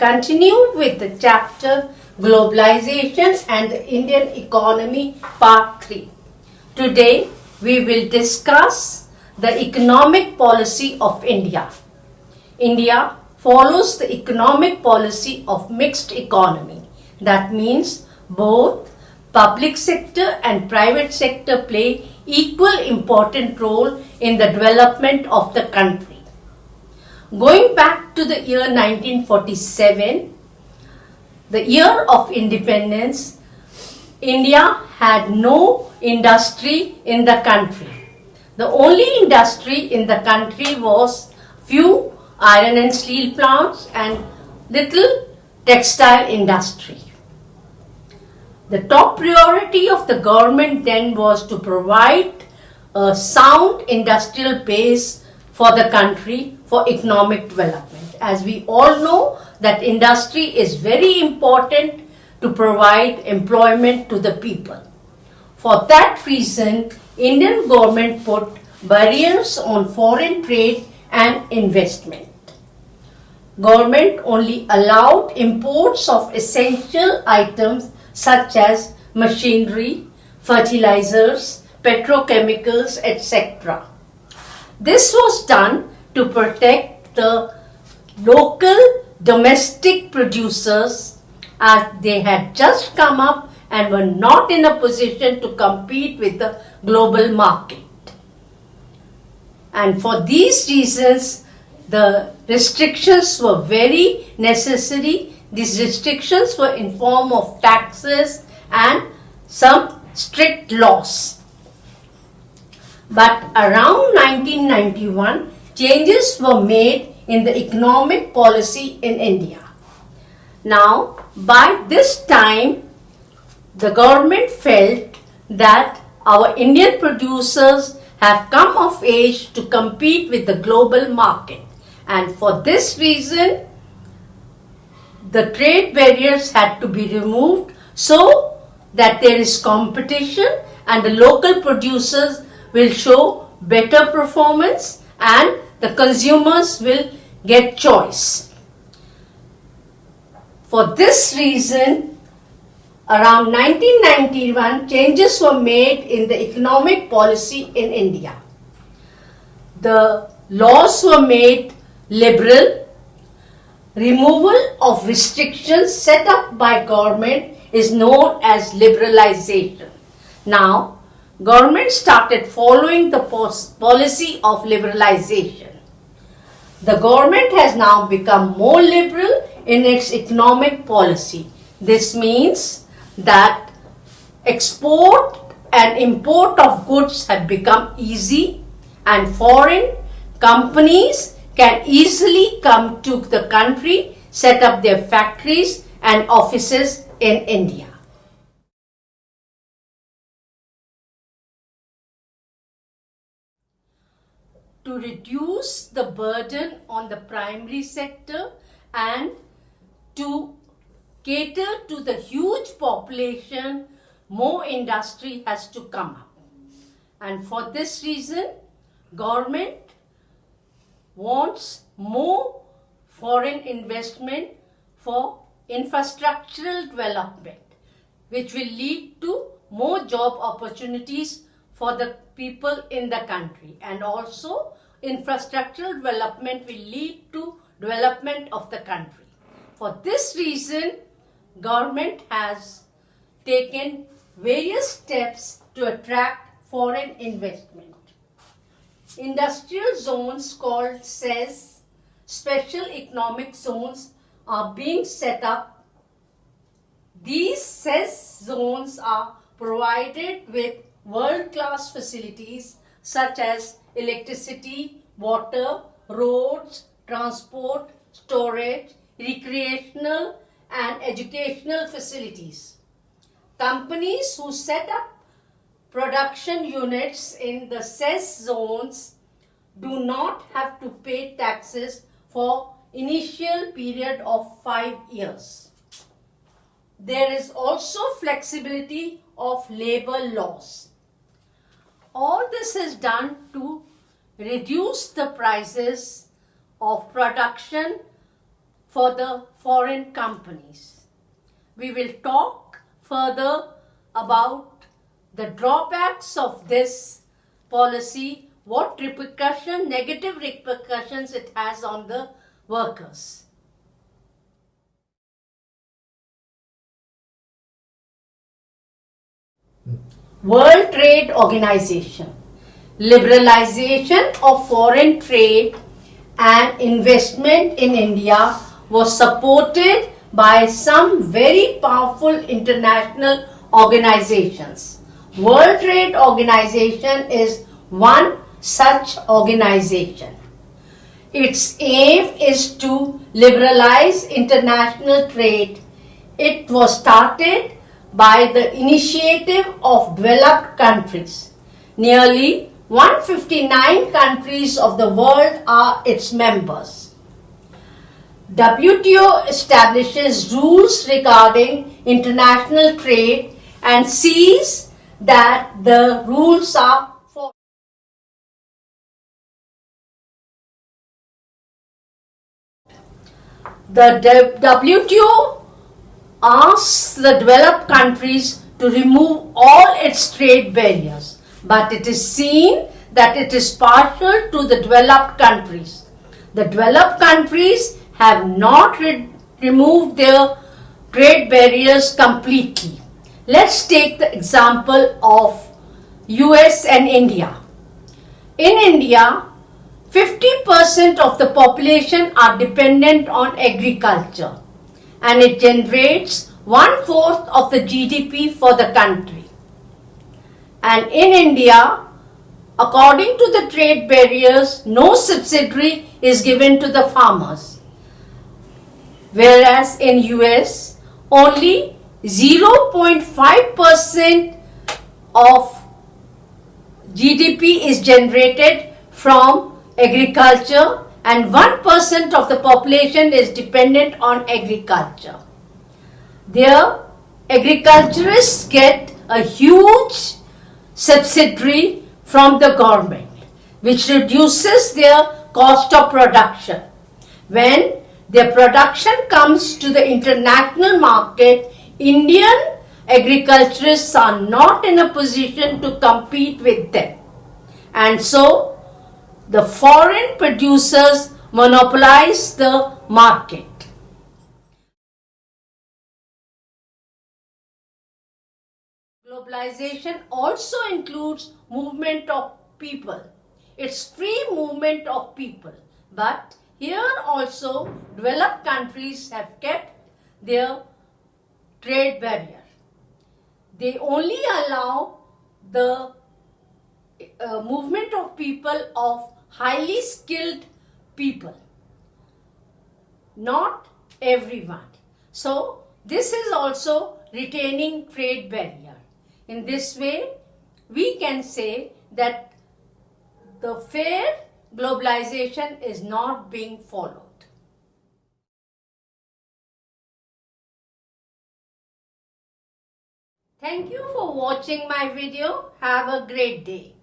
continue with the chapter Globalization and the Indian Economy Part 3. Today we will discuss the economic policy of India. India follows the economic policy of mixed economy. That means both public sector and private sector play equal important role in the development of the country. Going back to the year 1947, the year of independence, India had no industry in the country. The only industry in the country was few iron and steel plants and little textile industry. The top priority of the government then was to provide a sound industrial base for the country for economic development. As we all know that industry is very important to provide employment to the people. For that reason, Indian government put barriers on foreign trade and investment. Government only allowed imports of essential items such as machinery, fertilizers, petrochemicals, etc. This was done to protect the local domestic producers as they had just come up and were not in a position to compete with the global market. And for these reasons, the restrictions were very necessary. These restrictions were in form of taxes and some strict laws. But around 1991, changes were made in the economic policy in India. Now, by this time, the government felt that our Indian producers have come of age to compete with the global market. And for this reason, the trade barriers had to be removed so that there is competition and the local producers will show better performance and the consumers will get choice. For this reason, around 1991, changes were made in the economic policy in India. The laws were made liberal. Removal of restrictions set up by government is known as liberalisation. Now, government started following the policy of liberalisation. The government has now become more liberal in its economic policy. This means that export and import of goods have become easy and foreign companies can easily come to the country, set up their factories and offices in India. To reduce the burden on the primary sector and to cater to the huge population, more industry has to come up. And for this reason, government wants more foreign investment for infrastructural development, which will lead to more job opportunities for the people in the country, and also infrastructural development will lead to development of the country. For this reason, government has taken various steps to attract foreign investment. Industrial zones called SEZ, Special Economic Zones, are being set up. These SEZ zones are provided with world-class facilities such as electricity, water, roads, transport, storage, recreational and educational facilities. Companies who set up production units in the SEZ zones do not have to pay taxes for initial period of 5 years. There is also flexibility of labor laws. All this is done to reduce the prices of production for the foreign companies. We will talk further about the drawbacks of this policy, what negative repercussions it has on the workers. World Trade Organization. Liberalization of foreign trade and investment in India was supported by some very powerful international organizations. World Trade Organization is one such organization. Its aim is to liberalize international trade. It was started by the initiative of developed countries. Nearly 159 countries of the world are its members. WTO establishes rules regarding international trade and sees that the rules are followed. The WTO asks the developed countries to remove all its trade barriers, but it is seen that it is partial to the developed countries. The developed countries have not removed their trade barriers completely. Let's take the example of US and India. In India, 50% of the population are dependent on agriculture, and it generates 1/4 of the GDP for the country. And in India, according to the trade barriers, no subsidy is given to the farmers. Whereas in US, only 0.5% of GDP is generated from agriculture and 1% of the population is dependent on agriculture. There, agriculturists get a huge subsidy from the government, which reduces their cost of production. When their production comes to the international market, Indian agriculturists are not in a position to compete with them. And so, the foreign producers monopolize the market. Globalization also includes movement of people. It's free movement of people. But here also, developed countries have kept their trade barrier. They only allow the movement of people of highly skilled people, not everyone. So this is also retaining trade barrier. In this way, we can say that the fair globalization is not being followed. Thank you for watching my video. Have a great day.